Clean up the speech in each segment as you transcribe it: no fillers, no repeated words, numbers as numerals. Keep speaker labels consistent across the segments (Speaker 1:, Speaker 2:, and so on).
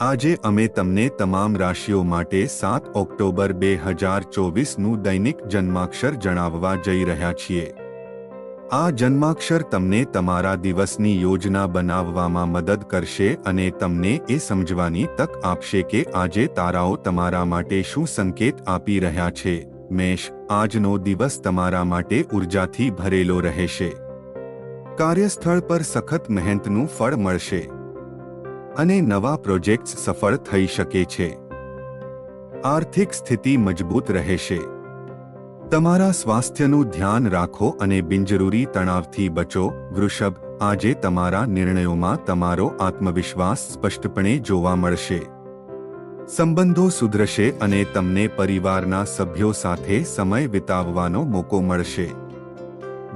Speaker 1: આજે અમે તમને તમામ રાશિઓ માટે 7 ઓક્ટોબર 2024નું દૈનિક જન્માક્ષર જણાવવા જઈ રહ્યા છીએ। આ જન્માક્ષર તમને તમારા દિવસની યોજના બનાવવામાં મદદ કરશે અને તમને એ સમજવાની તક આપશે કે આજે તારાઓ તમારા માટે શું સંકેત આપી રહ્યા છે। મેષ, આજનો દિવસ તમારા માટે ઉર્જાથી ભરેલો રહેશે। કાર્યસ્થળ પર સખત મહેનતનું ફળ મળશે અને નવા પ્રોજેક્ટ્સ સફળ થઈ શકે છે। આર્થિક સ્થિતિ મજબૂત રહેશે। તમારા સ્વાસ્થ્યનું ધ્યાન રાખો અને બિનજરૂરી તણાવથી બચો। વૃષભ, આજે તમારા નિર્ણયોમાં તમારો આત્મવિશ્વાસ સ્પષ્ટપણે જોવા મળશે। સંબંધો સુધરશે અને તમને પરિવારના સભ્યો સાથે સમય વિતાવવાનો મોકો મળશે।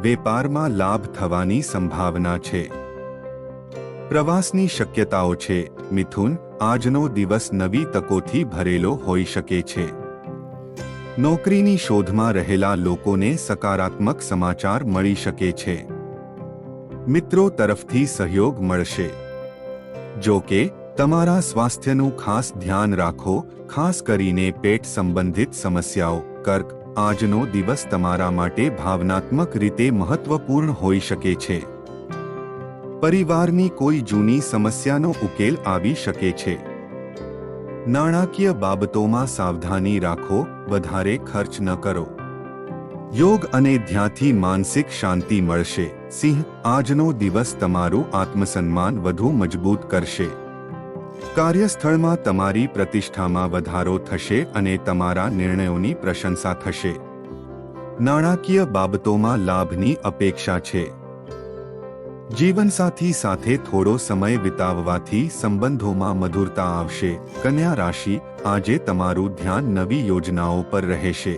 Speaker 1: વેપારમાં લાભ થવાની સંભાવના છે। પ્રવાસની શક્યતાઓ છે। મિથુન, આજનો દિવસ નવી તકોથી ભરેલો હોઈ શકે છે। નોકરીની શોધમાં રહેલા લોકોને સકારાત્મક સમાચાર મળી શકે છે। મિત્રો તરફથી સહયોગ મળશે। જો કે તમારા સ્વાસ્થ્યનું ખાસ ધ્યાન રાખો, ખાસ કરીને પેટ સંબંધિત સમસ્યાઓ। કર્ક, આજનો દિવસ તમારા માટે ભાવનાત્મક રીતે મહત્વપૂર્ણ હોઈ શકે છે। પરિવારની કોઈ જૂની સમસ્યાનો ઉકેલ આવી શકે છે। નાણાકીય બાબતોમાં સાવધાની રાખો, વધારે ખર્ચ ન કરો। યોગ અને ધ્યાનથી માનસિક શાંતિ મળશે। સિંહ, આજનો દિવસ તમારું આત્મસન્માન વધુ મજબૂત કરશે। કાર્યસ્થળમાં તમારી પ્રતિષ્ઠામાં વધારો થશે અને તમારા નિર્ણયોની પ્રશંસા થશે। નાણાકીય બાબતોમાં લાભની અપેક્ષા છે। જીવનસાથી સાથે થોડો સમય વિતાવવાથી સંબંધોમાં મધુરતા આવશે। કન્યા રાશિ, આજે તમારું ધ્યાન નવી યોજનાઓ પર રહેશે।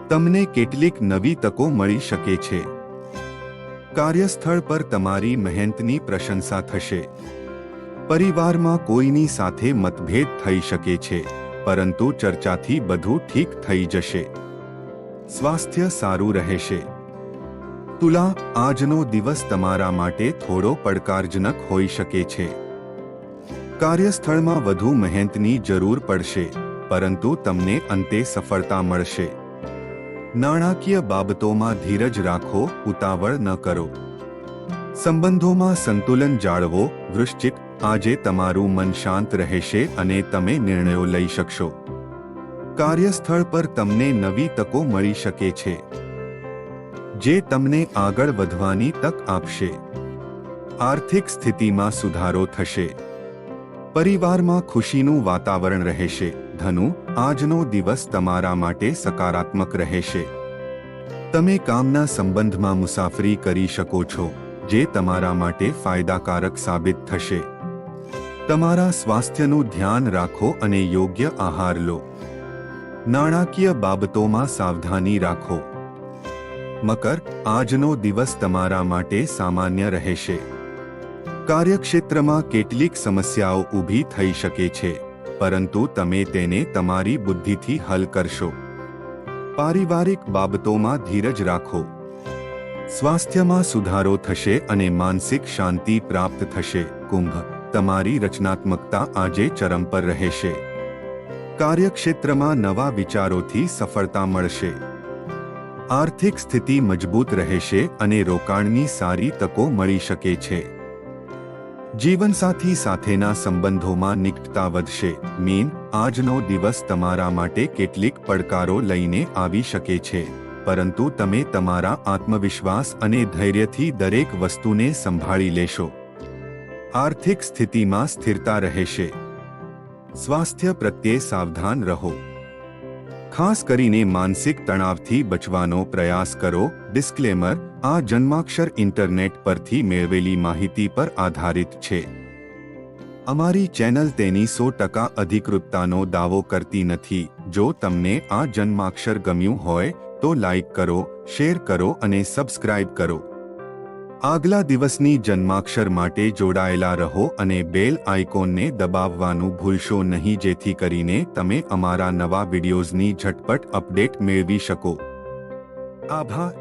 Speaker 1: તમને કેટલીક નવી તકો મળી શકે છે। કાર્યસ્થળ પર તમારી મહેનતની પ્રશંસા થશે। પરિવારમાં કોઈની સાથે મતભેદ થઈ શકે છે, પરંતુ ચર્ચાથી બધું ઠીક થઈ જશે। સ્વાસ્થ્ય સારું રહેશે। તુલા, આજનો દિવસ તમારા માટે થોડો પડકારજનક હોઈ શકે છે। કાર્યસ્થળમાં વધુ મહેનતની જરૂર પડશે, પરંતુ તમને અંતે સફળતા મળશે। નાણાકીય બાબતોમાં ધીરજ રાખો, ઉતાવળ ન કરો। સંબંધોમાં સંતુલન જાળવો। વૃશ્ચિક, આજે તમારું મન શાંત રહેશે અને તમે નિર્ણયો લઈ શકશો। કાર્યસ્થળ પર તમને નવી તકો મળી શકે છે, જે તમને આગળ વધવાની તક આપશે। આર્થિક સ્થિતિમાં સુધારો થશે। પરિવારમાં ખુશીનું વાતાવરણ રહેશે। ધનુ, આજનો દિવસ તમારા માટે સકારાત્મક રહેશે। તમે કામના સંબંધમાં મુસાફરી કરી શકો છો, જે તમારા માટે ફાયદાકારક સાબિત થશે। તમારા સ્વાસ્થ્યનું ધ્યાન રાખો અને યોગ્ય આહાર લો। નાણાકીય બાબતોમાં સાવધાની રાખો। મકર, આજનો દિવસ તમારા માટે સામાન્ય રહેશે। કાર્યક્ષેત્રમાં કેટલીક સમસ્યાઓ ઊભી થઈ શકે છે, પરંતુ તમે તેને તમારી બુદ્ધિથી હલ કરશો। પારિવારિક બાબતોમાં ધીરજ રાખો। સ્વાસ્થ્યમાં સુધારો થશે અને માનસિક શાંતિ પ્રાપ્ત થશે। કુંભ, તમારી રચનાત્મકતા આજે ચરમ પર રહેશે। કાર્યક્ષેત્રમાં નવા વિચારોથી સફળતા મળશે। આર્થિક સ્થિતિ મજબૂત રહેશે અને રોકાણની સારી તકો મળી શકે છે। જીવનસાથી સાથેના સંબંધોમાં નિકટતા વધશે। મીન, આજનો દિવસ તમારા માટે કેટલીક પડકારો લઈને આવી શકે છે, પરંતુ તમે તમારા આત્મવિશ્વાસ અને ધૈર્યથી દરેક વસ્તુને સંભાળી લેશો। આર્થિક સ્થિતિમાં સ્થિરતા રહેશે। સ્વાસ્થ્ય પ્રત્યે સાવધાન રહો। ખાસ કરીને માનસિક તણાવથી બચવાનો પ્રયાસ કરો। ડિસ્ક્લેમર: આ જન્માક્ષર ઇન્ટરનેટ પરથી મેળવેલી માહિતી પર આધારિત છે। અમારી ચેનલ તેની 100% અધિકૃતતાનો દાવો કરતી નથી। જો તમને આ જન્માક્ષર ગમ્યું હોય તો લાઈક કરો, શેર કરો અને સબસ્ક્રાઇબ કરો। આગલા દિવસની જન્માક્ષર માટે જોડાયેલા રહો અને બેલ આઇકોનને દબાવવાનું ભૂલશો નહીં, જેથી કરીને તમે અમારા નવા વિડિયોઝની ઝટપટ અપડેટ મેળવી શકો। આભાર।